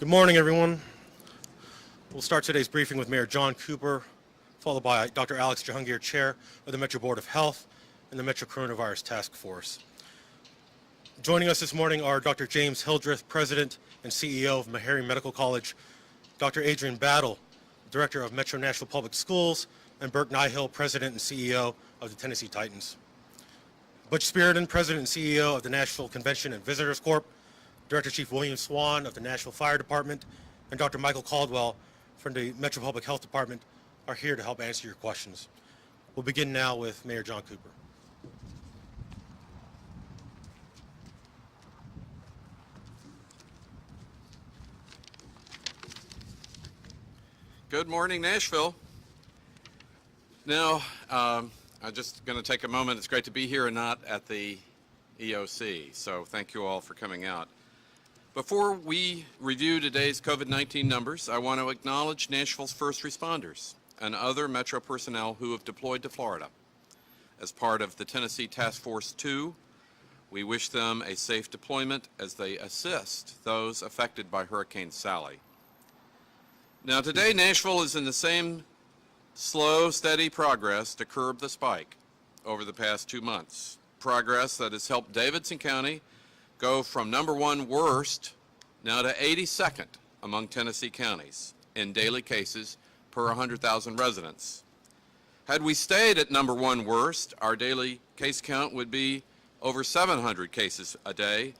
Good morning, everyone. We'll start today's briefing with Mayor John Cooper, followed by Dr. Alex Jahangir, Chair of the Metro Board of Health and the Metro Coronavirus Task Force. Joining us this morning are Dr. James Hildreth, President and CEO of Meharry Medical College, Dr. Adrian Battle, Director of Metro Nashville Public Schools, and Burke Nihil, President and CEO of the Tennessee Titans. Butch Spiriton, President and CEO of the Nashville Convention and Visitors Corp., Director Chief William Swan of the Nashville Fire Department, and Dr. Michael Caldwell from the Metro Public Health Department are here to help answer your questions. We'll begin now with Mayor John Cooper. Good morning, Nashville. Now, I'm just going to take a moment. It's great to be here and not at the EOC, so thank you all for coming out. Before we review today's COVID-19 numbers, I want to acknowledge Nashville's first responders and other Metro personnel who have deployed to Florida. As part of the Tennessee Task Force 2, we wish them a safe deployment as they assist those affected by Hurricane Sally. Now today, Nashville is in the same slow, steady progress to curb the spike over the past 2 months. Progress that has helped Davidson County go from #1 worst now to 82nd among Tennessee counties in daily cases per 100,000 residents. Had we stayed at #1 worst, our daily case count would be over 700 cases a day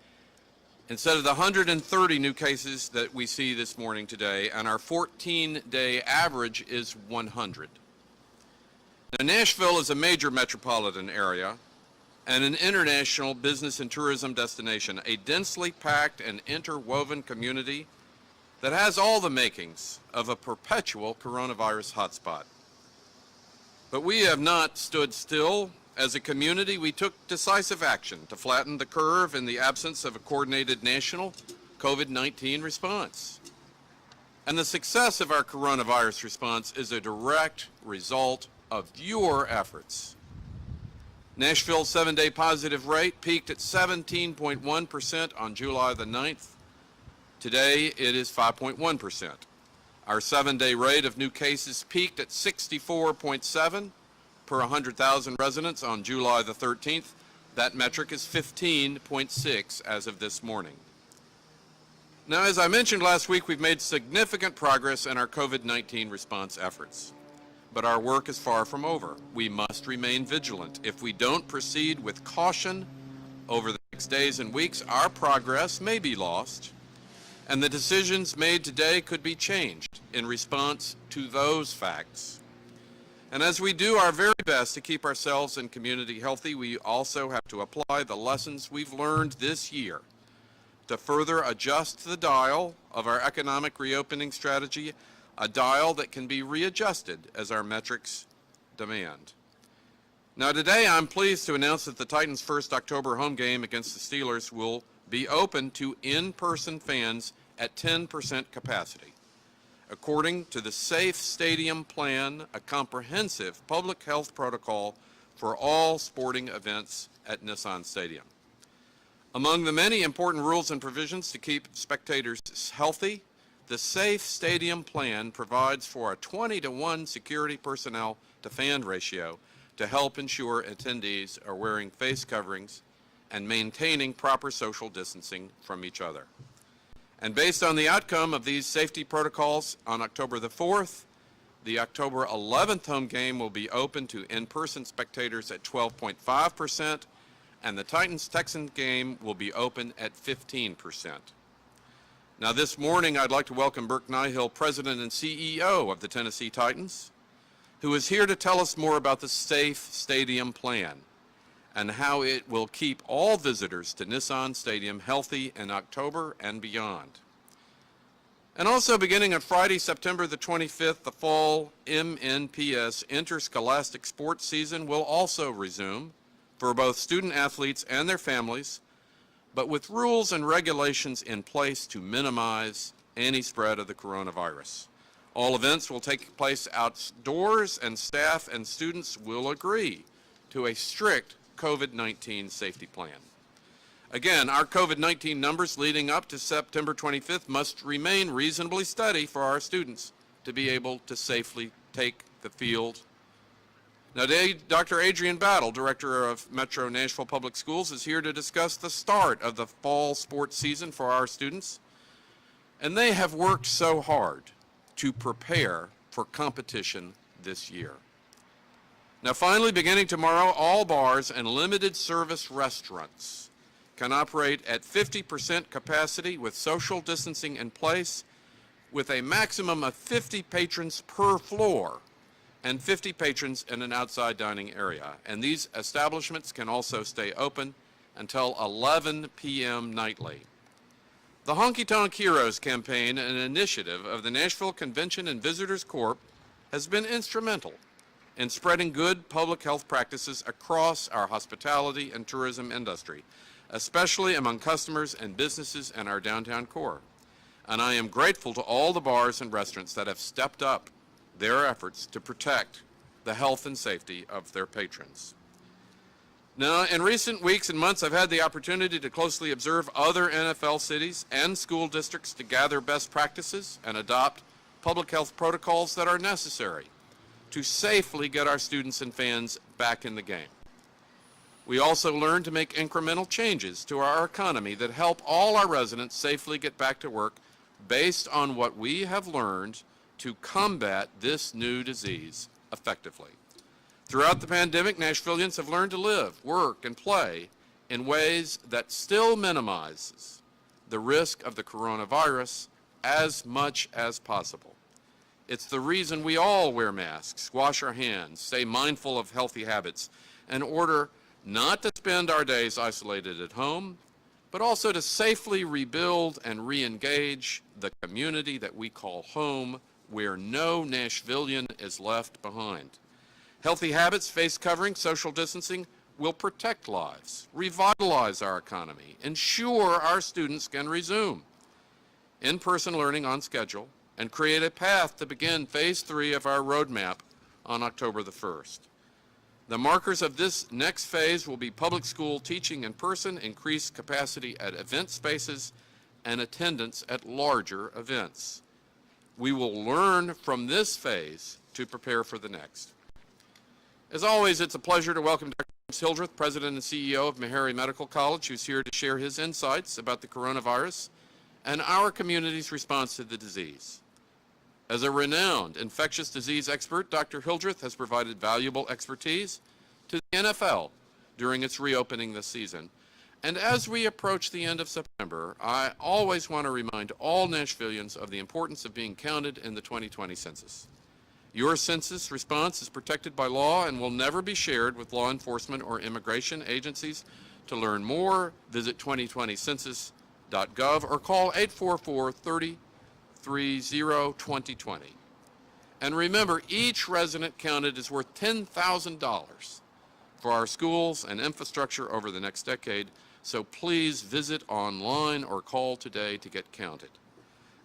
instead of the 130 new cases that we see this morning today, and our 14-day average is 100. Now, Nashville is a major metropolitan area and an international business and tourism destination, a densely packed and interwoven community that has all the makings of a perpetual coronavirus hotspot. But we have not stood still. As a community, we took decisive action to flatten the curve in the absence of a coordinated national COVID-19 response. And the success of our coronavirus response is a direct result of your efforts. Nashville's 7-day positive rate peaked at 17.1% on July the 9th. Today, it is 5.1%. Our 7-day rate of new cases peaked at 64.7 per 100,000 residents on July the 13th. That metric is 15.6 as of this morning. Now, as I mentioned last week, we've made significant progress in our COVID-19 response efforts. But our work is far from over. We must remain vigilant. If we don't proceed with caution over the next days and weeks, our progress may be lost, and the decisions made today could be changed in response to those facts. And as we do our very best to keep ourselves and community healthy, we also have to apply the lessons we've learned this year to further adjust the dial of our economic reopening strategy, a dial that can be readjusted as our metrics demand. Now today, I'm pleased to announce that the Titans' first October home game against the Steelers will be open to in-person fans at 10% capacity. According to the Safe Stadium Plan, a comprehensive public health protocol for all sporting events at Nissan Stadium. Among the many important rules and provisions to keep spectators healthy, the Safe Stadium Plan provides for a 20-to-1 security personnel to fan ratio to help ensure attendees are wearing face coverings and maintaining proper social distancing from each other. And based on the outcome of these safety protocols on October the 4th, the October 11th home game will be open to in-person spectators at 12.5%, and the Titans-Texans game will be open at 15%. Now this morning, I'd like to welcome Burke Nihil, President and CEO of the Tennessee Titans, who is here to tell us more about the Safe Stadium Plan and how it will keep all visitors to Nissan Stadium healthy in October and beyond. And also beginning on Friday, September the 25th, the fall MNPS interscholastic sports season will also resume for both student athletes and their families, but with rules and regulations in place to minimize any spread of the coronavirus. All events will take place outdoors, and staff and students will agree to a strict COVID-19 safety plan. Again, our COVID-19 numbers leading up to September 25th must remain reasonably steady for our students to be able to safely take the field. Now, today, Dr. Adrian Battle, Director of Metro Nashville Public Schools, is here to discuss the start of the fall sports season for our students. And they have worked so hard to prepare for competition this year. Now, finally, beginning tomorrow, all bars and limited service restaurants can operate at 50% capacity with social distancing in place, with a maximum of 50 patrons per floor and 50 patrons in an outside dining area. And these establishments can also stay open until 11 p.m. nightly. The Honky Tonk Heroes campaign, an initiative of the Nashville Convention and Visitors Corp., has been instrumental in spreading good public health practices across our hospitality and tourism industry, especially among customers and businesses in our downtown core. And I am grateful to all the bars and restaurants that have stepped up their efforts to protect the health and safety of their patrons. Now, in recent weeks and months, I've had the opportunity to closely observe other NFL cities and school districts to gather best practices and adopt public health protocols that are necessary to safely get our students and fans back in the game. We also learned to make incremental changes to our economy that help all our residents safely get back to work based on what we have learned to combat this new disease effectively. Throughout the pandemic, Nashvillians have learned to live, work, and play in ways that still minimizes the risk of the coronavirus as much as possible. It's the reason we all wear masks, wash our hands, stay mindful of healthy habits, in order not to spend our days isolated at home, but also to safely rebuild and re-engage the community that we call home, where no Nashvillian is left behind. Healthy habits, face covering, social distancing will protect lives, revitalize our economy, ensure our students can resume in-person learning on schedule, and create a path to begin phase 3 of our roadmap on October the 1st. The markers of this next phase will be public school teaching in person, increased capacity at event spaces, and attendance at larger events. We will learn from this phase to prepare for the next. As always, it's a pleasure to welcome Dr. James Hildreth, President and CEO of Meharry Medical College, who's here to share his insights about the coronavirus and our community's response to the disease. As a renowned infectious disease expert, Dr. Hildreth has provided valuable expertise to the NFL during its reopening this season. And as we approach the end of September, I always want to remind all Nashvillians of the importance of being counted in the 2020 census. Your census response is protected by law and will never be shared with law enforcement or immigration agencies. To learn more, visit 2020census.gov or call 844-3030-2020. And remember, each resident counted is worth $10,000 for our schools and infrastructure over the next decade. So please visit online or call today to get counted.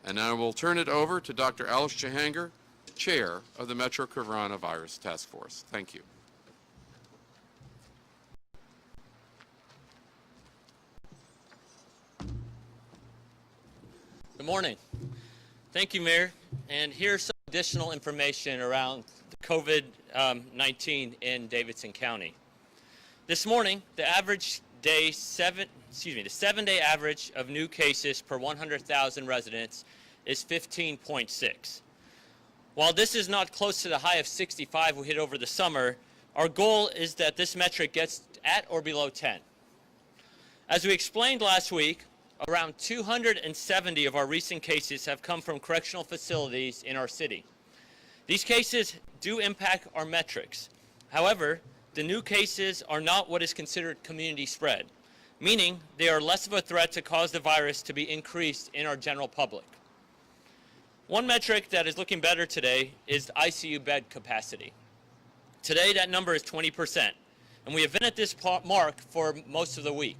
And now we'll turn it over to Dr. Alex Jahanger, Chair of the Metro Coronavirus Task Force. Thank you. Good morning. Thank you, Mayor. And here's some additional information around the COVID-19 in Davidson County. This morning, the seven-day average of new cases per 100,000 residents is 15.6. While this is not close to the high of 65 we hit over the summer, our goal is that this metric gets at or below 10. As we explained last week, around 270 of our recent cases have come from correctional facilities in our city. These cases do impact our metrics. However, the new cases are not what is considered community spread, meaning they are less of a threat to cause the virus to be increased in our general public. One metric that is looking better today is ICU bed capacity. Today, that number is 20%, and we have been at this mark for most of the week.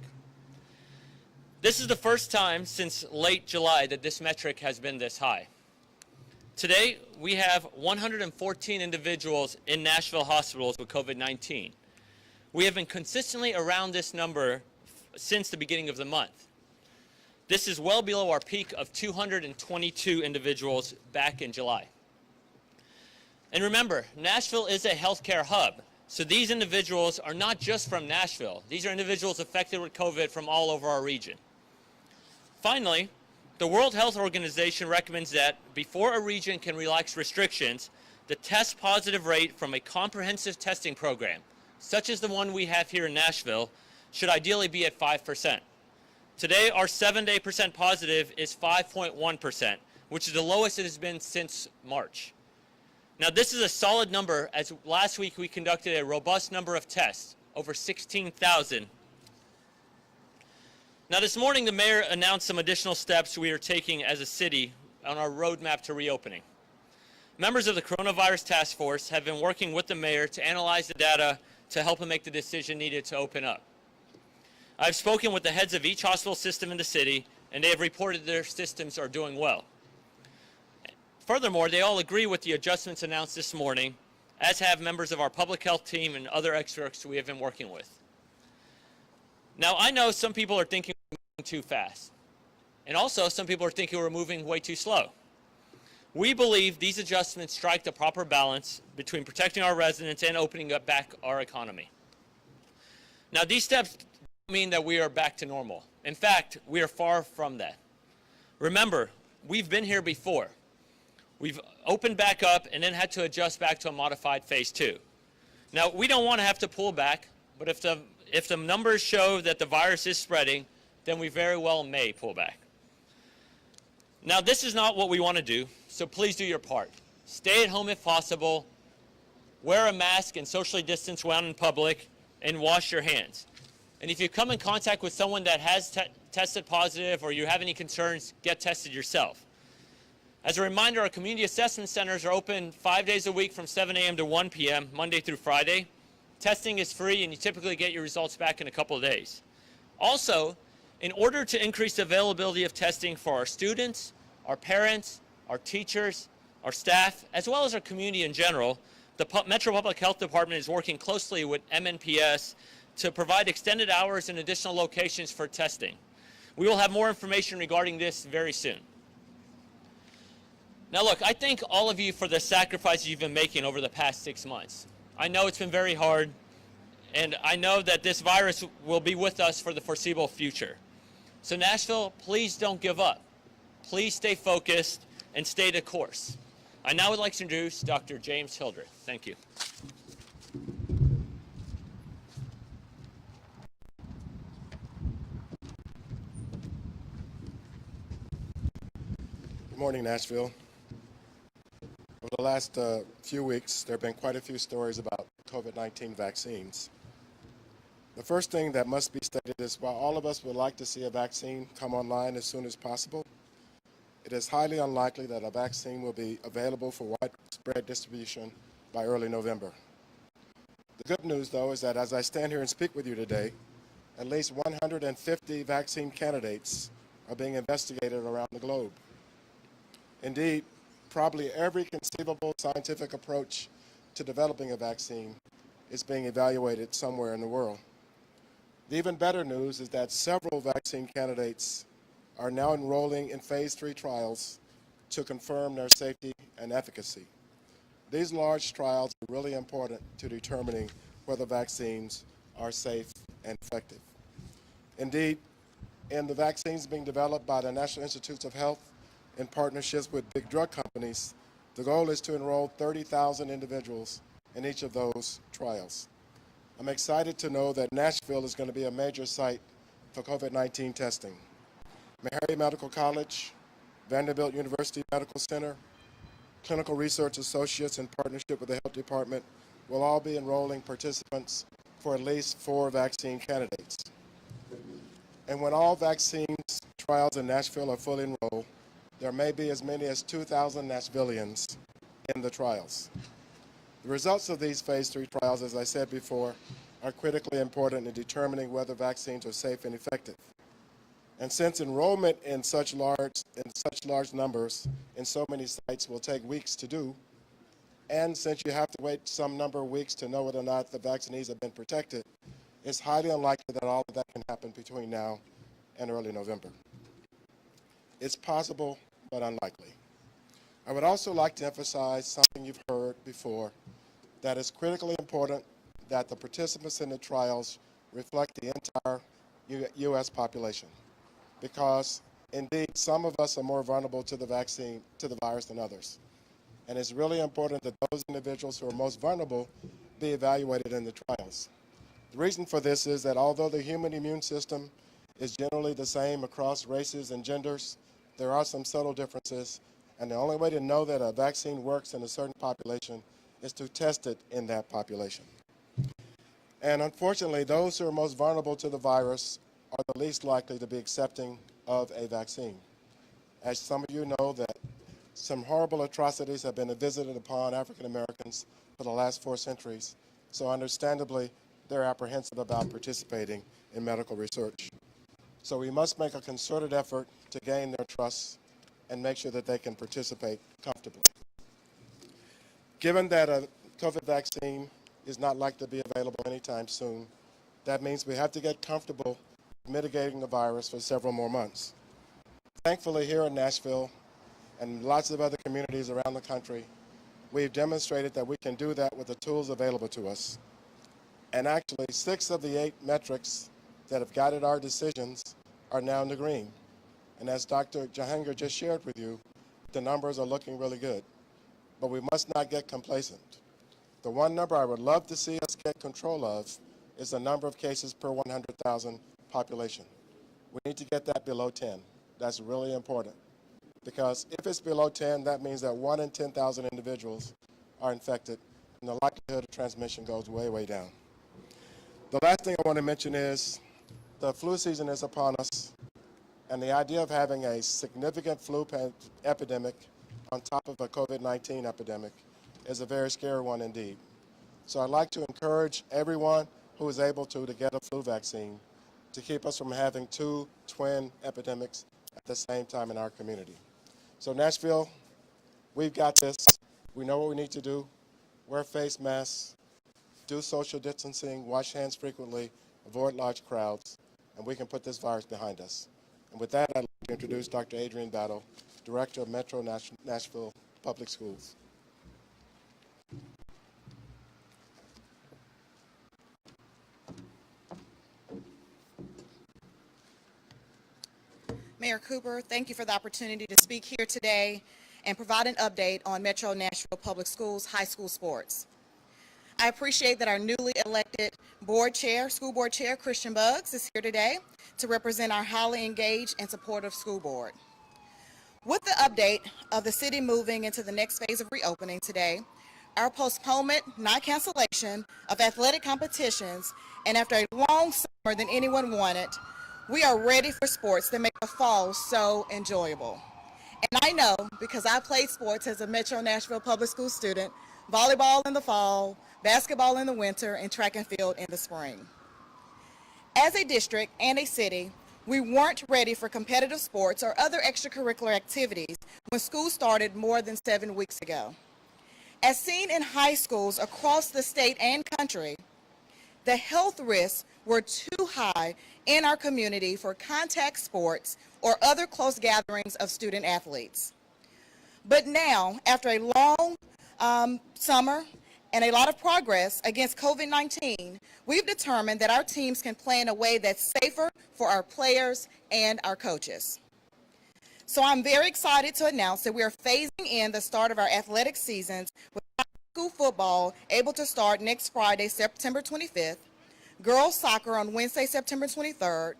This is the first time since late July that this metric has been this high. Today, we have 114 individuals in Nashville hospitals with COVID-19. We have been consistently around this number since the beginning of the month. This is well below our peak of 222 individuals back in July. And remember, Nashville is a healthcare hub, so these individuals are not just from Nashville. These are individuals affected with COVID from all over our region. Finally, the World Health Organization recommends that before a region can relax restrictions, the test positive rate from a comprehensive testing program, such as the one we have here in Nashville, should ideally be at 5%. Today, our 7-day percent positive is 5.1%, which is the lowest it has been since March. Now, this is a solid number, as last week we conducted a robust number of tests, over 16,000. Now, this morning, the mayor announced some additional steps we are taking as a city on our roadmap to reopening. Members of the coronavirus task force have been working with the mayor to analyze the data to help him make the decision needed to open up. I've spoken with the heads of each hospital system in the city, and they have reported their systems are doing well. Furthermore, they all agree with the adjustments announced this morning, as have members of our public health team and other experts we have been working with. Now, I know some people are thinking we're moving too fast, and also some people are thinking we're moving way too slow. We believe these adjustments strike the proper balance between protecting our residents and opening up back our economy. Now, these steps don't mean that we are back to normal. In fact, we are far from that. Remember, we've been here before. We've opened back up and then had to adjust back to a modified phase 2. Now, we don't want to have to pull back, but if the numbers show that the virus is spreading, then we very well may pull back. Now, this is not what we want to do, so please do your part. Stay at home if possible, wear a mask and socially distance when in public, and wash your hands. And if you come in contact with someone that has tested positive or you have any concerns, get tested yourself. As a reminder, our community assessment centers are open 5 days a week from 7 a.m. to 1 p.m., Monday through Friday. Testing is free, and you typically get your results back in a couple of days. Also, in order to increase the availability of testing for our students, our parents, our teachers, our staff, as well as our community in general, the Metro Public Health Department is working closely with MNPS to provide extended hours and additional locations for testing. We will have more information regarding this very soon. Now look, I thank all of you for the sacrifices you've been making over the past 6 months. I know it's been very hard, and I know that this virus will be with us for the foreseeable future. So Nashville, please don't give up. Please stay focused and stay the course. I now would like to introduce Dr. James Hildreth. Thank you. Good morning, Nashville. Over the last few weeks, there have been quite a few stories about COVID-19 vaccines. The first thing that must be stated is while all of us would like to see a vaccine come online as soon as possible, it is highly unlikely that a vaccine will be available for widespread distribution by early November. The good news, though, is that as I stand here and speak with you today, at least 150 vaccine candidates are being investigated around the globe. Indeed, probably every conceivable scientific approach to developing a vaccine is being evaluated somewhere in the world. The even better news is that several vaccine candidates are now enrolling in phase 3 trials to confirm their safety and efficacy. These large trials are really important to determining whether vaccines are safe and effective. Indeed, in the vaccines being developed by the National Institutes of Health in partnerships with big drug companies, the goal is to enroll 30,000 individuals in each of those trials. I'm excited to know that Nashville is going to be a major site for COVID-19 testing. Meharry Medical College, Vanderbilt University Medical Center, Clinical Research Associates in partnership with the Health Department will all be enrolling participants for at least 4 vaccine candidates. And when all vaccines trials in Nashville are fully enrolled, there may be as many as 2,000 Nashvillians in the trials. The results of these phase 3 trials, as I said before, are critically important in determining whether vaccines are safe and effective. And since enrollment in such large numbers in so many sites will take weeks to do, and since you have to wait some number of weeks to know whether or not the vaccinees have been protected, it's highly unlikely that all of that can happen between now and early November. It's possible, but unlikely. I would also like to emphasize something you've heard before, that it's critically important that the participants in the trials reflect the entire U.S. population, because indeed some of us are more vulnerable to the vaccine, to the virus than others. And it's really important that those individuals who are most vulnerable be evaluated in the trials. The reason for this is that although the human immune system is generally the same across races and genders, there are some subtle differences, and the only way to know that a vaccine works in a certain population is to test it in that population. And unfortunately, those who are most vulnerable to the virus are the least likely to be accepting of a vaccine. As some of you know, that some horrible atrocities have been visited upon African Americans for the last 4 centuries, so understandably, they're apprehensive about participating in medical research. So we must make a concerted effort to gain their trust and make sure that they can participate comfortably. Given that a COVID vaccine is not likely to be available anytime soon, that means we have to get comfortable mitigating the virus for several more months. Thankfully, here in Nashville and lots of other communities around the country, we've demonstrated that we can do that with the tools available to us. And actually, 6 of the 8 metrics that have guided our decisions are now in the green. And as Dr. Jahangir just shared with you, the numbers are looking really good. But we must not get complacent. The one number I would love to see us get control of is the number of cases per 100,000 population. We need to get that below 10. That's really important. Because if it's below 10, that means that 1 in 10,000 individuals are infected, and the likelihood of transmission goes way, way down. The last thing I want to mention is the flu season is upon us, and the idea of having a significant flu epidemic on top of a COVID-19 epidemic is a very scary one indeed. So I'd like to encourage everyone who is able to get a flu vaccine to keep us from having 2 twin epidemics at the same time in our community. So Nashville, we've got this. We know what we need to do. Wear face masks, do social distancing, wash hands frequently, avoid large crowds, and we can put this virus behind us. And with that, I'd like to introduce Dr. Adrian Battle, Director of Metro Nashville Public Schools. Mayor Cooper, thank you for the opportunity to speak here today and provide an update on Metro Nashville Public Schools high school sports. I appreciate that our newly elected school board chair, Christian Buggs, is here today to represent our highly engaged and supportive school board. With the update of the city moving into the next phase of reopening today, our postponement, not cancellation, of athletic competitions, and after a long summer than anyone wanted, we are ready for sports that make the fall so enjoyable. And I know, because I played sports as a Metro Nashville Public School student, volleyball in the fall, basketball in the winter, and track and field in the spring. As a district and a city, we weren't ready for competitive sports or other extracurricular activities when school started more than 7 weeks ago. As seen in high schools across the state and country, the health risks were too high in our community for contact sports or other close gatherings of student athletes. But now, after a long summer and a lot of progress against COVID-19, we've determined that our teams can play in a way that's safer for our players and our coaches. So I'm very excited to announce that we are phasing in the start of our athletic seasons with high school football able to start next Friday, September 25th, girls soccer on Wednesday, September 23rd,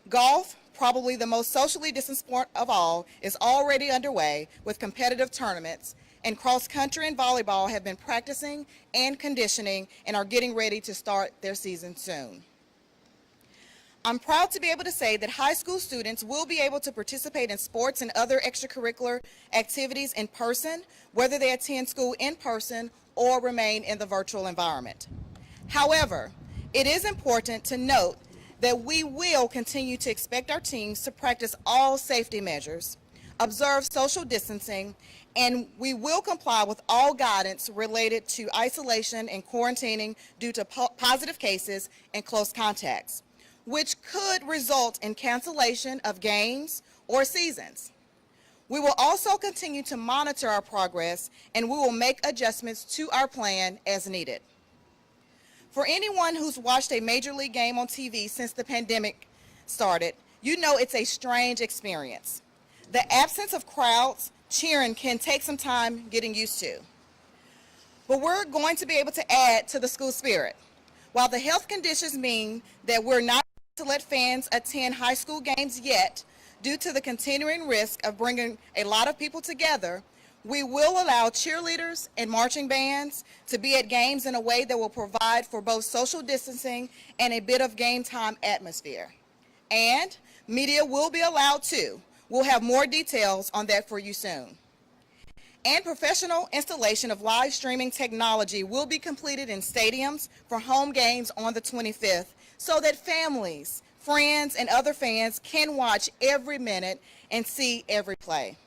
golf, probably the most socially distant sport of all, is already underway with competitive tournaments, and cross country and volleyball have been practicing and conditioning and are getting ready to start their season soon. I'm proud to be able to say that high school students will be able to participate in sports and other extracurricular activities in person, whether they attend school in person or remain in the virtual environment. However, it is important to note that we will continue to expect our teams to practice all safety measures, observe social distancing, and we will comply with all guidance related to isolation and quarantining due to positive cases and close contacts, which could result in cancellation of games or seasons. We will also continue to monitor our progress, and we will make adjustments to our plan as needed. For anyone who's watched a Major League game on TV since the pandemic started, you know it's a strange experience. The absence of crowds cheering can take some time getting used to. But we're going to be able to add to the school spirit. While the health conditions mean that we're not to let fans attend high school games yet, due to the continuing risk of bringing a lot of people together, we will allow cheerleaders and marching bands to be at games in a way that will provide for both social distancing and a bit of game time atmosphere. And media will be allowed too. We'll have more details on that for you soon. And professional installation of live streaming technology will be completed in stadiums for home games on the 25th so that families, friends, and other fans can watch every minute and see every play.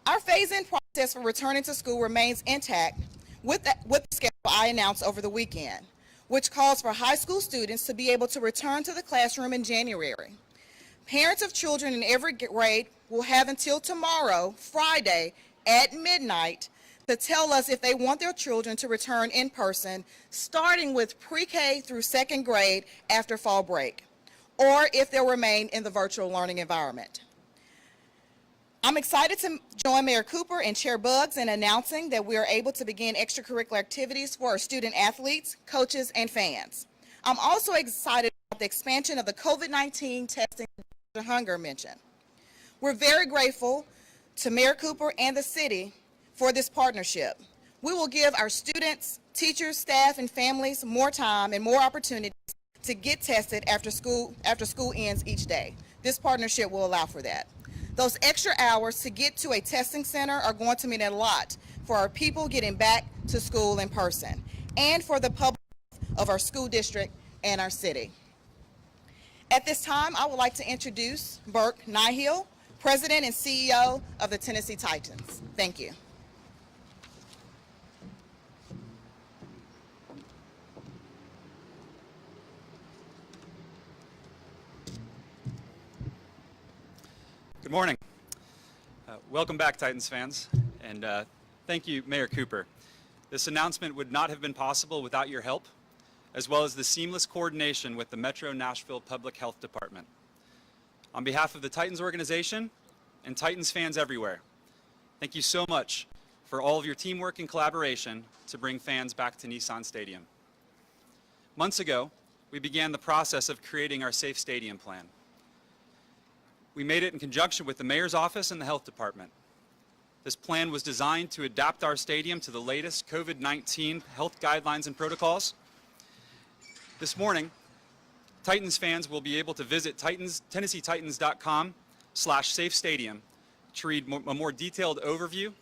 Our phase-in process for returning to school remains intact with the schedule I announced over the weekend, which calls for high school students to be able to return to the classroom in January. Parents of children in every grade will have until tomorrow, Friday, at midnight, to tell us if they want their children to return in person, starting with pre-K through second grade after fall break, or if they'll remain in the virtual learning environment. I'm excited to join Mayor Cooper and Chair Buggs in announcing that we are able to begin extracurricular activities for our student athletes, coaches, and fans. I'm also excited about the expansion of the COVID-19 testing Dr. Hunger mentioned. We're very grateful to Mayor Cooper and the city for this partnership. We will give our students, teachers, staff, and families more time and more opportunities to get tested after school ends each day. This partnership will allow for that. Those extra hours to get to a testing center are going to mean a lot for our people getting back to school in person and for the public of our school district and our city. At this time, I would like to introduce Burke Nihil, President and CEO of the Tennessee Titans. Thank you. Good morning. Welcome back, Titans fans, and thank you, Mayor Cooper. This announcement would not have been possible without your help, as well as the seamless coordination with the Metro Nashville Public Health Department. On behalf of the Titans organization and Titans fans everywhere, thank you so much for all of your teamwork and collaboration to bring fans back to Nissan Stadium. Months ago, we began the process of creating our Safe Stadium plan. We made it in conjunction with the Mayor's Office and the Health Department. This plan was designed to adapt our stadium to the latest COVID-19 health guidelines and protocols. This morning, Titans fans will be able to visit TennesseeTitans.com/SafeStadium to read a more detailed overview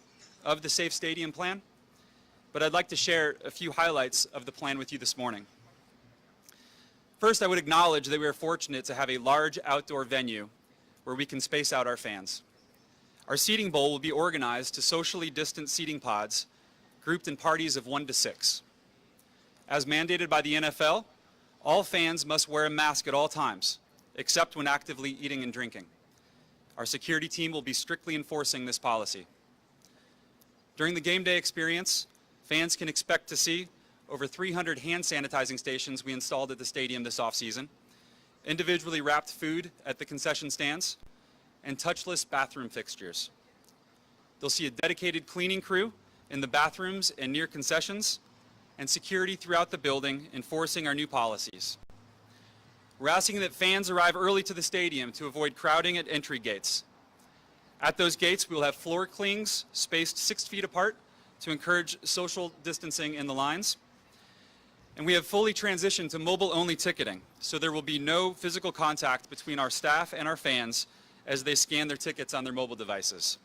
of the Safe Stadium plan. But I'd like to share a few highlights of the plan with you this morning. First, I would acknowledge that we are fortunate to have a large outdoor venue where we can space out our fans. Our seating bowl will be organized to socially distant seating pods, grouped in parties of 1 to 6. As mandated by the NFL, all fans must wear a mask at all times, except when actively eating and drinking. Our security team will be strictly enforcing this policy. During the game day experience, fans can expect to see over 300 hand sanitizing stations we installed at the stadium this offseason, individually wrapped food at the concession stands, and touchless bathroom fixtures. They'll see a dedicated cleaning crew in the bathrooms and near concessions, and security throughout the building enforcing our new policies. We're asking that fans arrive early to the stadium to avoid crowding at entry gates. At those gates, we will have floor clings spaced 6 feet apart to encourage social distancing in the lines. And we have fully transitioned to mobile-only ticketing, so there will be no physical contact between our staff and our fans as they scan their tickets on their mobile devices.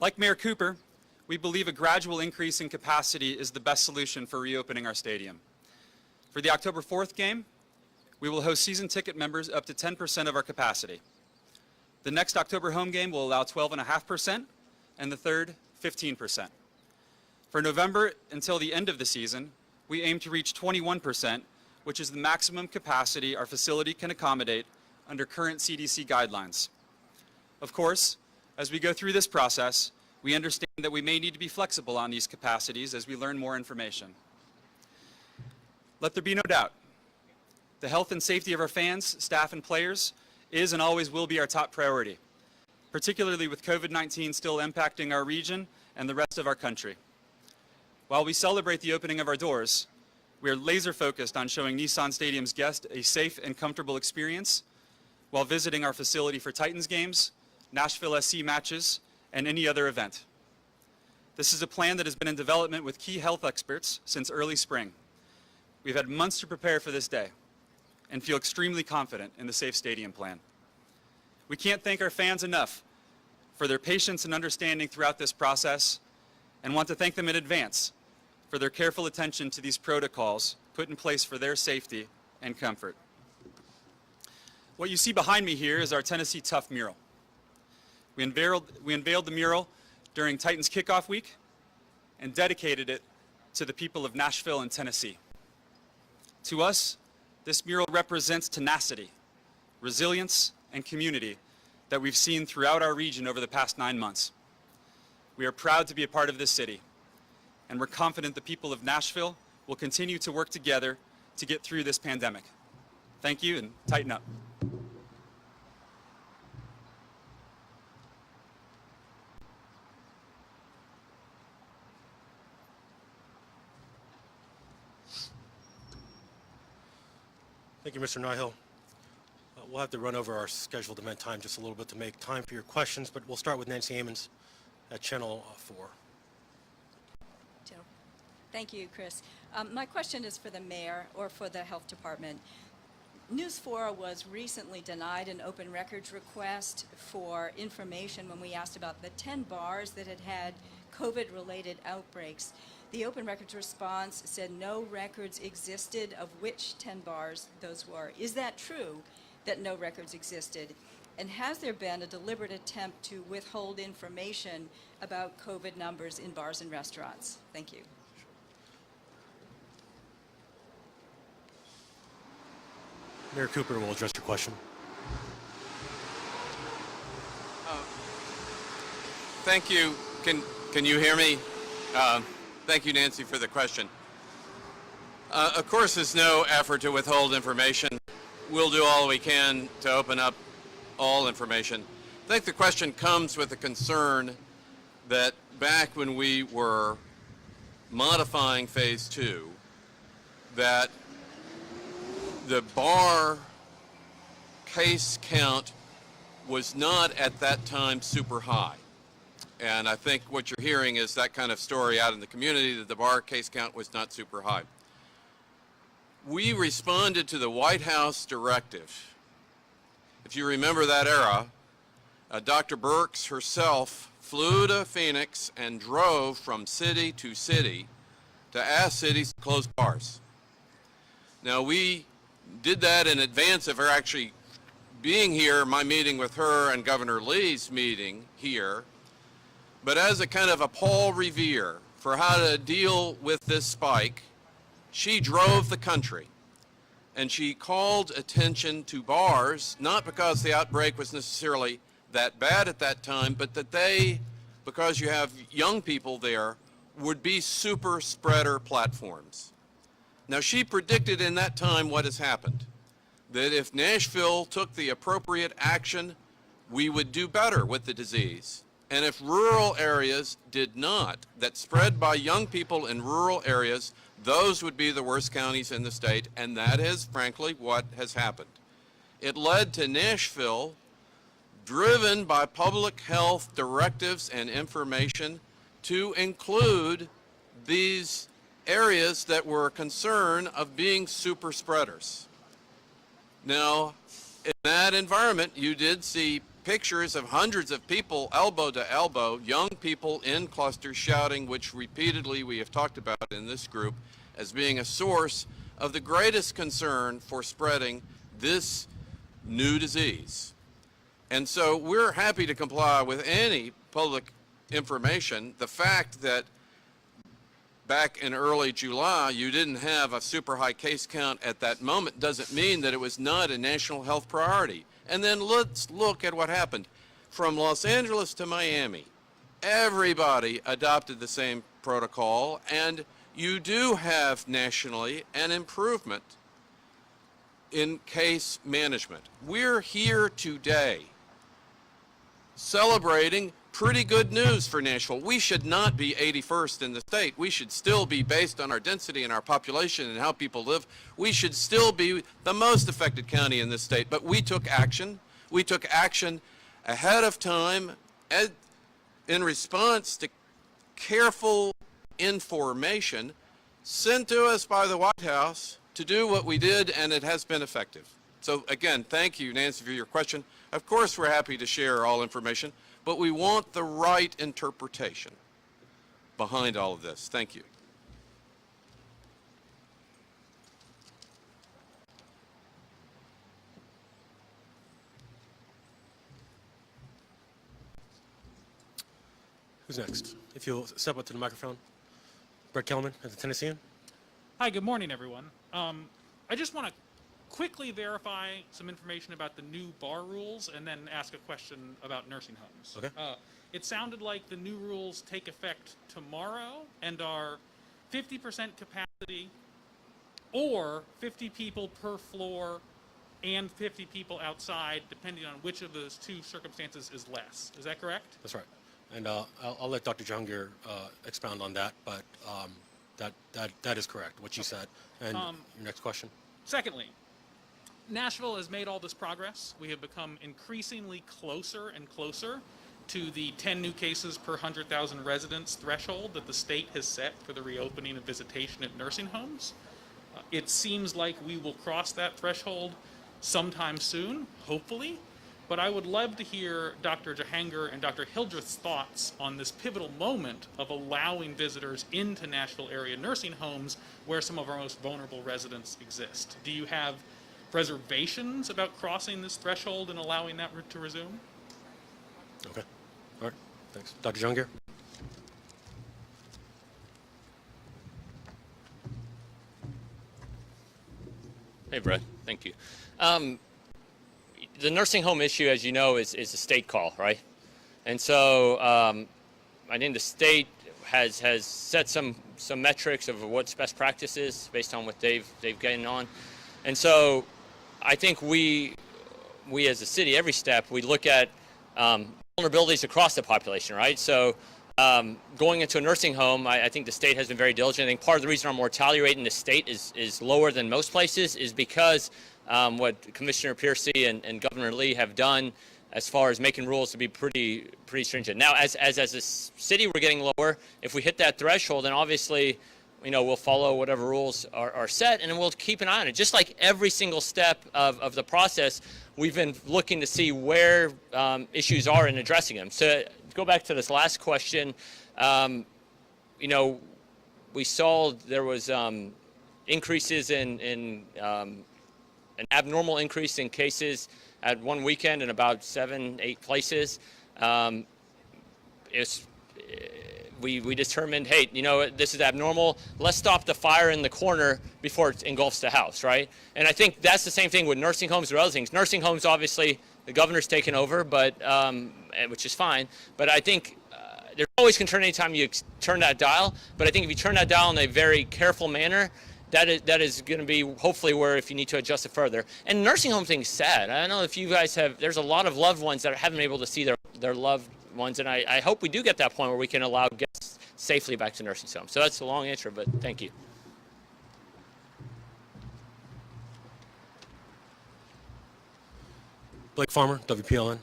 Like Mayor Cooper, we believe a gradual increase in capacity is the best solution for reopening our stadium. For the October 4th game, we will host season ticket members up to 10% of our capacity. The next October home game will allow 12.5%, and the third, 15%. For November until the end of the season, we aim to reach 21%, which is the maximum capacity our facility can accommodate under current CDC guidelines. Of course, as we go through this process, we understand that we may need to be flexible on these capacities as we learn more information. Let there be no doubt, the health and safety of our fans, staff, and players is and always will be our top priority, particularly with COVID-19 still impacting our region and the rest of our country. While we celebrate the opening of our doors, we are laser focused on showing Nissan Stadium's guests a safe and comfortable experience while visiting our facility for Titans games, Nashville SC matches, and any other event. This is a plan that has been in development with key health experts since early spring. We've had months to prepare for this day and feel extremely confident in the Safe Stadium plan. We can't thank our fans enough for their patience and understanding throughout this process, and want to thank them in advance for their careful attention to these protocols put in place for their safety and comfort. What you see behind me here is our Tennessee Tough mural. We unveiled the mural during Titans kickoff week and dedicated it to the people of Nashville and Tennessee. To us, this mural represents tenacity, resilience, and community that we've seen throughout our region over the past 9 months. We are proud to be a part of this city, and we're confident the people of Nashville will continue to work together to get through this pandemic. Thank you, and tighten up. Thank you, Mr. Nihil. We'll have to run over our scheduled event time just a little bit to make time for your questions, but we'll start with Nancy Amons at Channel 4. Joe. Thank you, Chris. My question is for the mayor or for the health department. News 4 was recently denied an open records request for information when we asked about the 10 bars that had had COVID-related outbreaks. The open records response said no records existed of which 10 bars those were. Is that true, that no records existed? And has there been a deliberate attempt to withhold information about COVID numbers in bars and restaurants? Thank you. Mayor Cooper will address your question. Thank you. Can you hear me? Thank you, Nancy, for the question. Of course, there's no effort to withhold information. We'll do all we can to open up all information. I think the question comes with a concern that back when we were modifying phase 2, that the bar case count was not at that time super high. And I think what you're hearing is that kind of story out in the community, that the bar case count was not super high. We responded to the White House directive. If you remember that era, Dr. Burke herself flew to Phoenix and drove from city to city to ask cities to close bars. Now, we did that in advance of her actually being here, my meeting with her and Governor Lee's meeting here. But as a kind of a Paul Revere for how to deal with this spike, she drove the country and she called attention to bars, not because the outbreak was necessarily that bad at that time, but that they, because you have young people there, would be super spreader platforms. Now, she predicted in that time what has happened, that if Nashville took the appropriate action, we would do better with the disease. And if rural areas did not, that spread by young people in rural areas, those would be the worst counties in the state, and that is, frankly, what has happened. It led to Nashville, driven by public health directives and information, to include these areas that were a concern of being super spreaders. Now, in that environment, you did see pictures of hundreds of people elbow to elbow, young people in clusters shouting, which repeatedly we have talked about in this group as being a source of the greatest concern for spreading this new disease. And so we're happy to comply with any public information. The fact that back in early July you didn't have a super high case count at that moment doesn't mean that it was not a national health priority. And then let's look at what happened. From Los Angeles to Miami, everybody adopted the same protocol, and you do have nationally an improvement in case management. We're here today celebrating pretty good news for Nashville. We should not be 81st in the state. We should still be, based on our density and our population and how people live, we should still be the most affected county in this state. But we took action. We took action ahead of time in response to careful information sent to us by the White House to do what we did, and it has been effective. So again, thank you, Nancy, for your question. Of course, we're happy to share all information, but we want the right interpretation behind all of this. Thank you. Who's next? If you'll step up to the microphone. Brett Kellerman at the Tennessean. Hi, good morning, everyone. I just want to quickly verify some information about the new bar rules and then ask a question about nursing homes. Okay. It sounded like the new rules take effect tomorrow and are 50% capacity or 50 people per floor and 50 people outside, depending on which of those two circumstances is less. Is that correct? That's right. And I'll let Dr. Jahangir expound on that, but that is correct, what you said. And your next question? Secondly, Nashville has made all this progress. We have become increasingly closer and closer to the 10 new cases per 100,000 residents threshold that the state has set for the reopening of visitation at nursing homes. It seems like we will cross that threshold sometime soon, hopefully, but I would love to hear Dr. Jahangir and Dr. Hildreth's thoughts on this pivotal moment of allowing visitors into Nashville area nursing homes where some of our most vulnerable residents exist. Do you have reservations about crossing this threshold and allowing that to resume? Okay. All right. Thanks. Dr. Jahangir? Hey, Brett. Thank you. The nursing home issue, as you know, is a state call, right? And so I think the state has set some metrics of what's best practices based on what they've gotten on. And so I think we as a city, every step, we look at vulnerabilities across the population, right? So going into a nursing home, I think the state has been very diligent. I think part of the reason our mortality rate in the state is lower than most places is because what Commissioner Piercy and Governor Lee have done as far as making rules to be pretty stringent. Now, as a city, we're getting lower. If we hit that threshold, then obviously, we'll follow whatever rules are set, and then we'll keep an eye on it. Just like every single step of the process, we've been looking to see where issues are and addressing them. So to go back to this last question, we saw there was increases in an abnormal increase in cases at one weekend in about 7-8 places. We determined, hey, this is abnormal. Let's stop the fire in the corner before it engulfs the house, right? And I think that's the same thing with nursing homes or other things. Nursing homes, obviously, the governor's taken over, but which is fine. But I think there's always concern anytime you turn that dial. But I think if you turn that dial in a very careful manner, that is going to be hopefully where if you need to adjust it further. And nursing home thing's sad. I don't know if you guys there's a lot of loved ones that haven't been able to see their loved ones, and I hope we do get that point where we can allow guests safely back to nursing homes. So that's a long answer, but thank you. Blake Farmer, WPLN.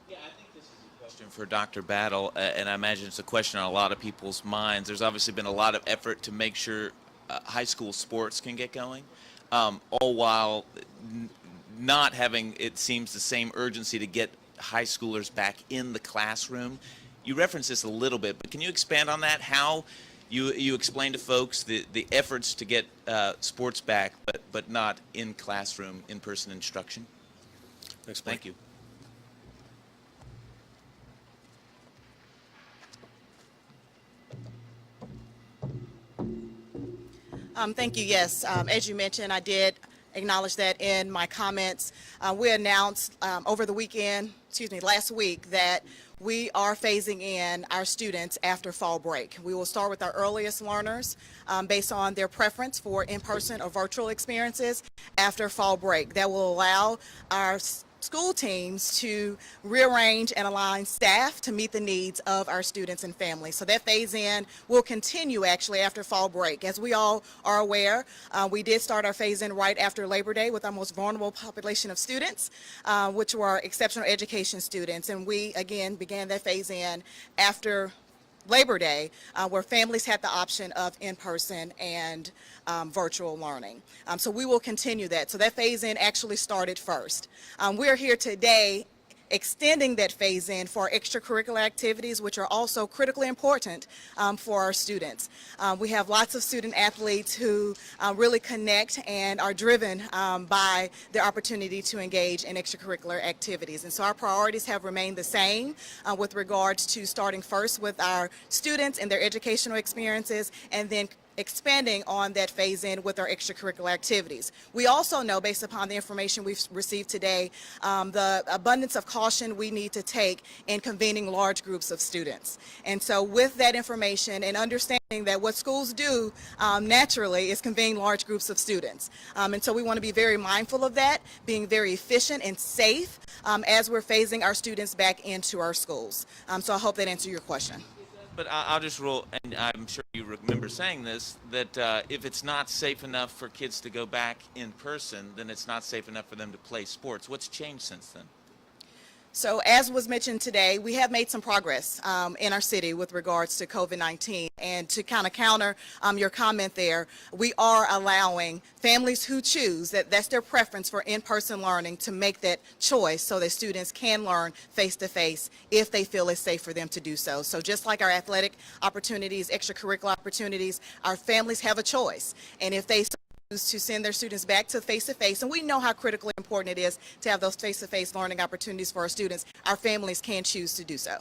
Yeah, I think this is a question for Dr. Battle, and I imagine it's a question on a lot of people's minds. There's obviously been a lot of effort to make sure high school sports can get going, all while not having, it seems, the same urgency to get high schoolers back in the classroom. You referenced this a little bit, but can you expand on that? How you explain to folks the efforts to get sports back, but not in classroom, in-person instruction? Thanks, Thank you. Thank you. Yes, as you mentioned, I did acknowledge that in my comments. We announced over the weekend, last week, that we are phasing in our students after fall break. We will start with our earliest learners based on their preference for in-person or virtual experiences after fall break. That will allow our school teams to rearrange and align staff to meet the needs of our students and families. So that phase in will continue actually after fall break. As we all are aware, we did start our phase in right after Labor Day with our most vulnerable population of students, which were exceptional education students. And we again began that phase in after Labor Day, where families had the option of in-person and virtual learning. So we will continue that. So that phase-in actually started first. We're here today extending that phase-in for extracurricular activities, which are also critically important for our students. We have lots of student athletes who really connect and are driven by their opportunity to engage in extracurricular activities. And so our priorities have remained the same with regards to starting first with our students and their educational experiences, and then expanding on that phase-in with our extracurricular activities. We also know, based upon the information we've received today, the abundance of caution we need to take in convening large groups of students. And so with that information and understanding that what schools do naturally is convene large groups of students. And so we want to be very mindful of that, being very efficient and safe as we're phasing our students back into our schools. So I hope that answers your question. But I'll just rule, and I'm sure you remember saying this, that if it's not safe enough for kids to go back in person, then it's not safe enough for them to play sports. What's changed since then? So as was mentioned today, we have made some progress in our city with regards to COVID-19. And to kind of counter your comment there, we are allowing families who choose, that's their preference for in-person learning, to make that choice so that students can learn face-to-face if they feel it's safe for them to do so. So just like our athletic opportunities, extracurricular opportunities, our families have a choice. And if they to send their students back to face-to-face, and we know how critically important it is to have those face-to-face learning opportunities for our students, our families can choose to do so.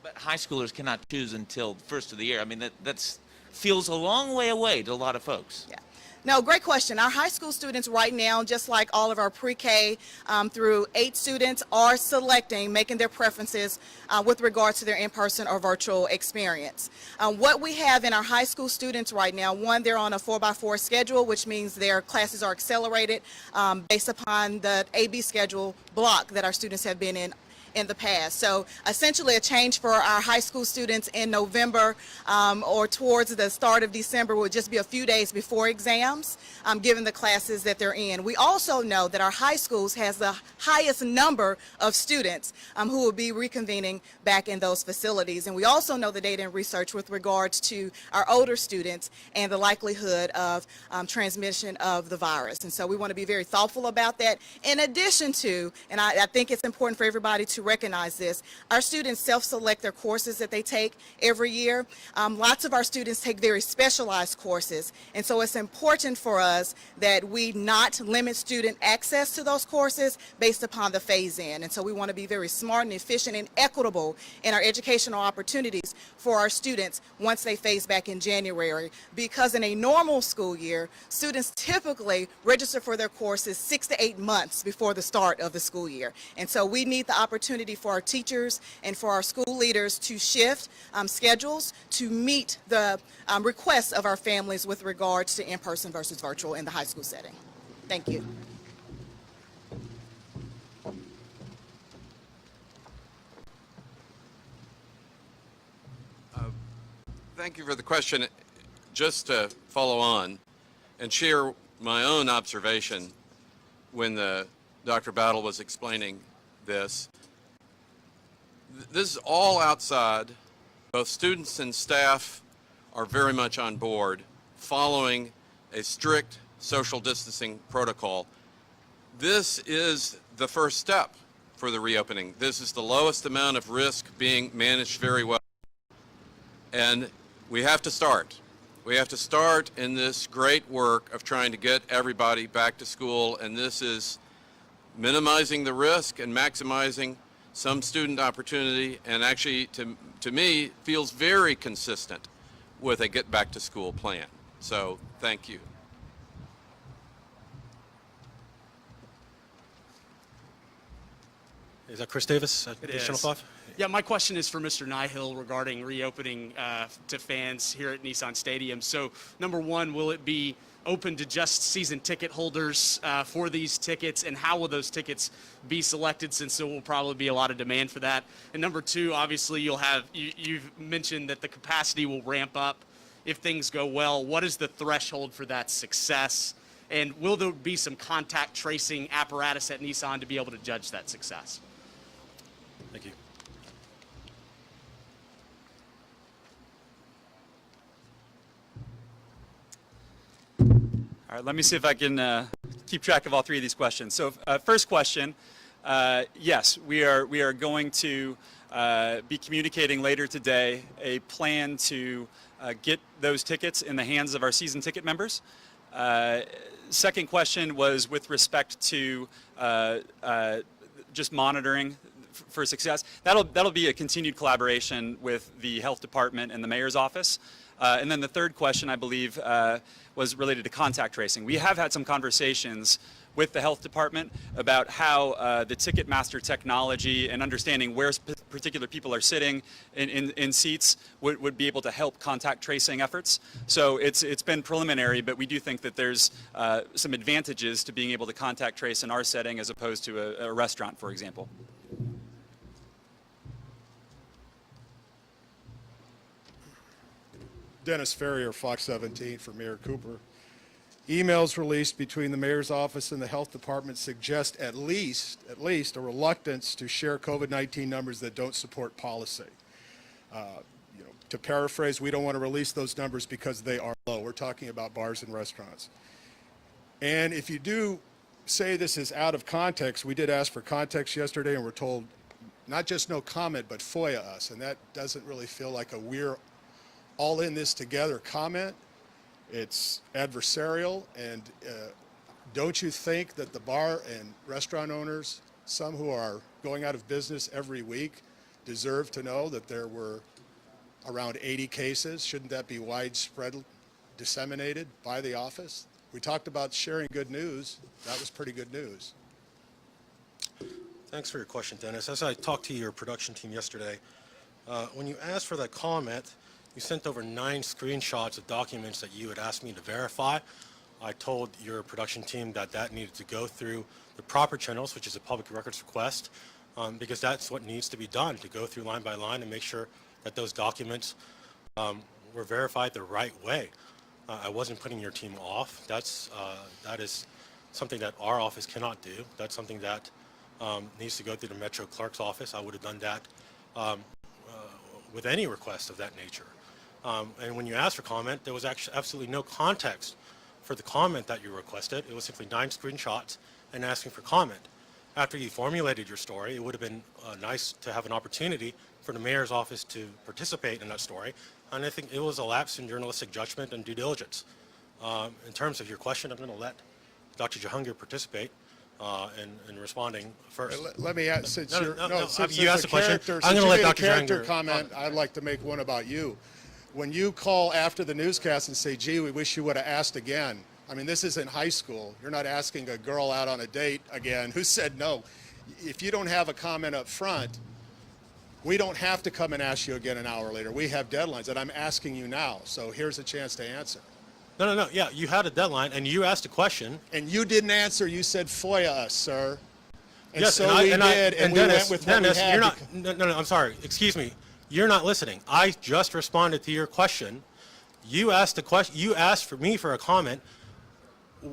But high schoolers cannot choose until the first of the year. I mean, that feels a long way away to a lot of folks. Yeah. No, great question. Our high school students right now, just like all of our pre-K through 8 students, are selecting, making their preferences with regards to their in-person or virtual experience. What we have in our high school students right now, one, they're on a 4x4 schedule, which means their classes are accelerated based upon the AB schedule block that our students have been in the past. So essentially a change for our high school students in November or towards the start of December will just be a few days before exams, given the classes that they're in. We also know that our high schools has the highest number of students who will be reconvening back in those facilities. And we also know the data and research with regards to our older students and the likelihood of transmission of the virus. And so we want to be very thoughtful about that. In addition to, and I think it's important for everybody to recognize this, our students self-select their courses that they take every year. Lots of our students take very specialized courses, and so it's important for us that we not limit student access to those courses based upon the phase-in. And so we want to be very smart and efficient and equitable in our educational opportunities for our students once they phase back in January, because in a normal school year, students typically register for their courses 6 to 8 months before the start of the school year. And so we need the opportunity for our teachers and for our school leaders to shift schedules to meet the requests of our families with regards to in-person versus virtual in the high school setting. Thank you. Thank you for the question. Just to follow on and share my own observation when Dr. Battle was explaining this. This is all outside. Both students and staff are very much on board following a strict social distancing protocol. This is the first step for the reopening. This is the lowest amount of risk being managed very well. And we have to start. We have to start in this great work of trying to get everybody back to school, and this is minimizing the risk and maximizing some student opportunity, and actually to me feels very consistent with a get back to school plan. So thank you. Is that Chris Davis? It Channel is. 5? Yeah, my question is for Mr. Nihil regarding reopening to fans here at Nissan Stadium. So, number one, will it be open to just season ticket holders for these tickets, and how will those tickets be selected, since there will probably be a lot of demand for that? And number two, obviously you've mentioned that the capacity will ramp up if things go well. What is the threshold for that success? And will there be some contact tracing apparatus at Nissan to be able to judge that success? Thank you. All right, let me see if I can keep track of all three of these questions. So, first question, yes, we are going to be communicating later today a plan to get those tickets in the hands of our season ticket members. Second question was with respect to just monitoring for success. That'll be a continued collaboration with the health department and the mayor's office. And then the third question, I believe, was related to contact tracing. We have had some conversations with the health department about how the Ticketmaster technology and understanding where particular people are sitting in seats would be able to help contact tracing efforts. So it's been preliminary, but we do think that there's some advantages to being able to contact trace in our setting as opposed to a restaurant, for example. Dennis Ferrier, Fox 17 for Mayor Cooper. Emails released between the mayor's office and the health department suggest at least a reluctance to share COVID-19 numbers that don't support policy. To paraphrase, we don't want to release those numbers because they are low. We're talking about bars and restaurants. And if you do say this is out of context, we did ask for context yesterday and we're told not just no comment, but FOIA us. And that doesn't really feel like a we're all in this together comment. It's adversarial, and don't you think that the bar and restaurant owners, some who are going out of business every week, deserve to know that there were around 80 cases? Shouldn't that be widespread, disseminated by the office? We talked about sharing good news. That was pretty good news. Thanks for your question, Dennis. As I talked to your production team yesterday, when you asked for that comment, you sent over 9 screenshots of documents that you had asked me to verify. I told your production team that that needed to go through the proper channels, which is a public records request, because that's what needs to be done, to go through line by line and make sure that those documents were verified the right way. I wasn't putting your team off. That is something that our office cannot do. That's something that needs to go through the Metro Clerk's office. I would have done that with any request of that nature. And when you asked for comment, there was actually absolutely no context for the comment that you requested. It was simply 9 screenshots and asking for comment. After you formulated your story, it would have been nice to have an opportunity for the mayor's office to participate in that story. And I think it was a lapse in journalistic judgment and due diligence. In terms of your question, I'm going to let Dr. Jahangir participate in responding first. Let me ask, since No, you're, no, no, no, since you there's asked a the question. character, I'm since going to you let made a Dr. character Jahangir comment, I'd like to make one about you. When you call after the newscast and say, gee, we wish you would have asked again. I mean, this isn't high school. You're not asking a girl out on a date again who said no. If you don't have a comment up front, we don't have to come and ask you again an hour later. We have deadlines, and I'm asking you now. So here's a chance to answer. No. Yeah, you had a deadline, and you asked a question. And you didn't answer. You said FOIA us, sir. And Yes, so and we did, and we Dennis, went with what we had. you're not. No, I'm sorry. Excuse me. You're not listening. I just responded to your question. You asked a question. You asked for me for a comment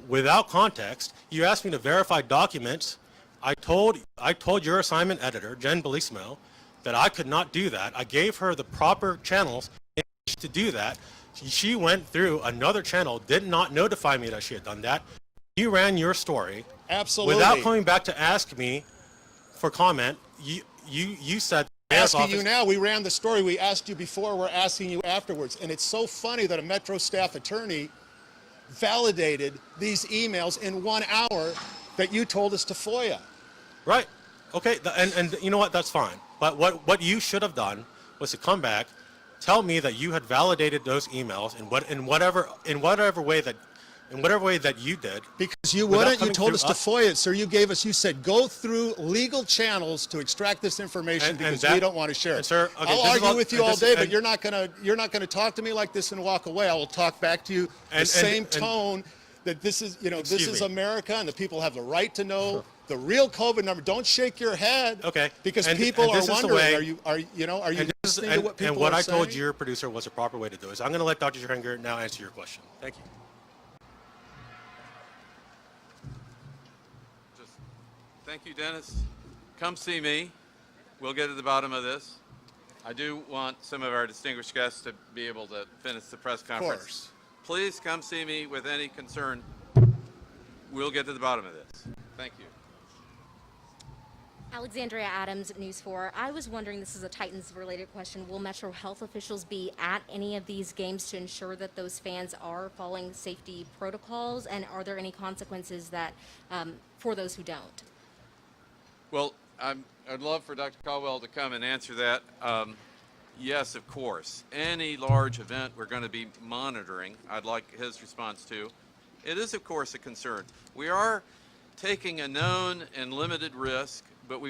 without context. You asked me to verify documents. I told your assignment editor, Jen Bellissimo, that I could not do that. I gave her the proper channels in which to do that. She went through another channel, did not notify me that she had done that. You ran your story. Absolutely. Without coming back to ask me for comment. You said. Asking you now, we ran the story, we asked you before, we're asking you afterwards. And it's so funny that a Metro staff attorney validated these emails in 1 hour that you told us to FOIA. Right. Okay. And you know what? That's fine. But what you should have done was to come back, tell me that you had validated those emails in whatever way that you did. Because you without wouldn't. You coming told through us to FOIA it, sir. You said go through legal channels to extract this information And because that- we don't want to share and it. sir, okay, I'll this is argue all- with you and all this- day, but and- you're not gonna talk to me like this and walk away. I will talk back to you the same tone that this is, this Excuse is me. America and the people have the right to know the real COVID number. Don't shake your head. Okay. Because And- people and are this is the wondering, way- are you And, this is- listening to what people and what are I saying? told your producer was the proper way to do it. So I'm going to let Dr. Jahangier now answer your question. Thank you. Thank you, Dennis. Come see me. We'll get to the bottom of this. I do want some of our distinguished guests to be able to finish the press conference. course. Please come see me with any concern. We'll get to the bottom of this. Thank you. Alexandria Adams, News 4. I was wondering, this is a Titans-related question, will Metro health officials be at any of these games to ensure that those fans are following safety protocols, and are there any consequences that for those who don't? Well, I'd love for Dr. Caldwell to come and answer that. Yes, of course. Any large event we're going to be monitoring. I'd like his response to. It is, of course, a concern. We are taking a known and limited risk, but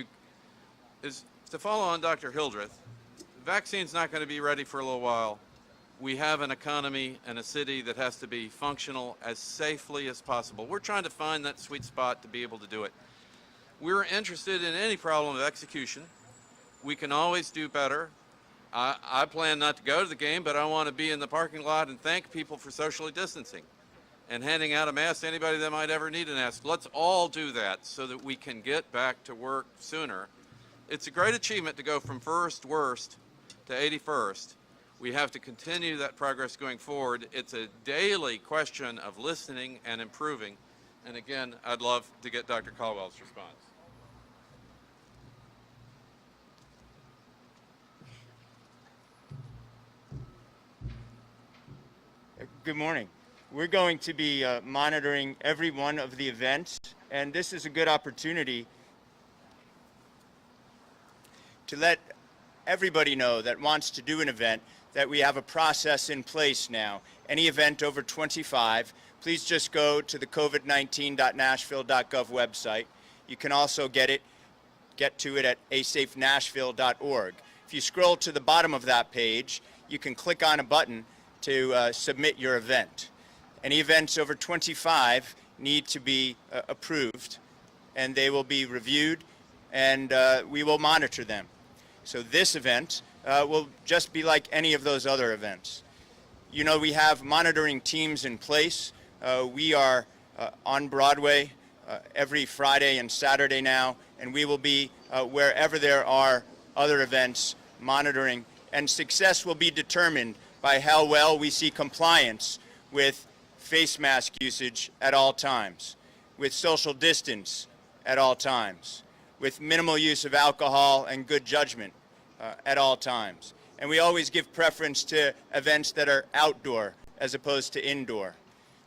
to follow on Dr. Hildreth, the vaccine's not going to be ready for a little while. We have an economy and a city that has to be functional as safely as possible. We're trying to find that sweet spot to be able to do it. We're interested in any problem of execution. We can always do better. I plan not to go to the game, but I want to be in the parking lot and thank people for socially distancing and handing out a mask to anybody that might ever need a mask. Let's all do that so that we can get back to work sooner. It's a great achievement to go from first worst to 81st. We have to continue that progress going forward. It's a daily question of listening and improving. And again, I'd love to get Dr. Caldwell's response. Good morning. We're going to be monitoring every one of the events, and this is a good opportunity to let everybody know that wants to do an event that we have a process in place now. Any event over 25, please just go to the covid19.nashville.gov website. You can also get to it at asafenashville.org. If you scroll to the bottom of that page, you can click on a button to submit your event. Any events over 25 need to be approved, and they will be reviewed, and we will monitor them. So this event will just be like any of those other events. You know, we have monitoring teams in place. We are on Broadway every Friday and Saturday now, and we will be wherever there are other events monitoring, and success will be determined by how well we see compliance with face mask usage at all times, with social distance at all times, with minimal use of alcohol and good judgment at all times. And we always give preference to events that are outdoor as opposed to indoor.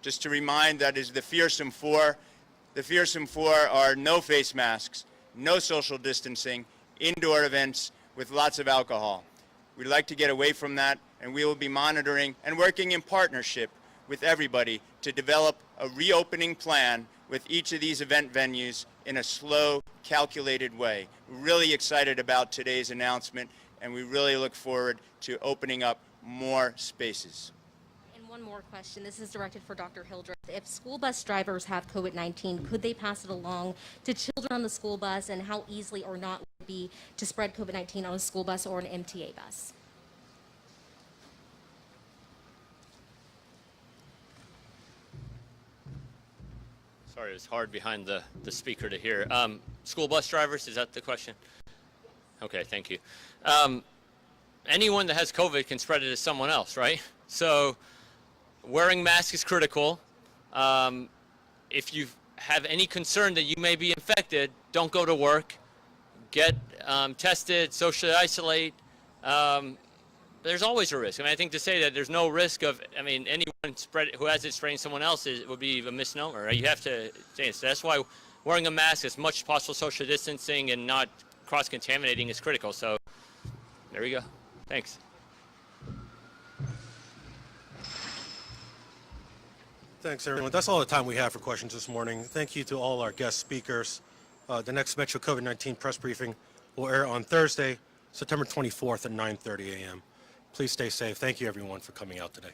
Just to remind, that is the Fearsome Four. The Fearsome Four are no face masks, no social distancing, indoor events with lots of alcohol. We'd like to get away from that, and we will be monitoring and working in partnership with everybody to develop a reopening plan with each of these event venues in a slow, calculated way. We're really excited about today's announcement, and we really look forward to opening up more spaces. And one more question. This is directed for Dr. Hildreth. If school bus drivers have COVID-19, could they pass it along to children on the school bus, and how easily or not would it be to spread COVID-19 on a school bus or an MTA bus? Sorry, it was hard behind the speaker to hear. School bus drivers, is that the question? Okay, thank you. Anyone that has COVID can spread it to someone else, right? So wearing masks is critical. If you have any concern that you may be infected, don't go to work. Get tested, socially isolate. There's always a risk. I mean, I think to say that there's no risk of, anyone who has it spraying someone else would be a misnomer. Right? You have to say it. So that's why wearing a mask, as much as possible social distancing and not cross-contaminating is critical. So there we go. Thanks. Thanks, everyone. That's all the time we have for questions this morning. Thank you to all our guest speakers. The next Metro COVID-19 press briefing will air on Thursday, September 24th at 9:30 a.m. Please stay safe. Thank you, everyone, for coming out today.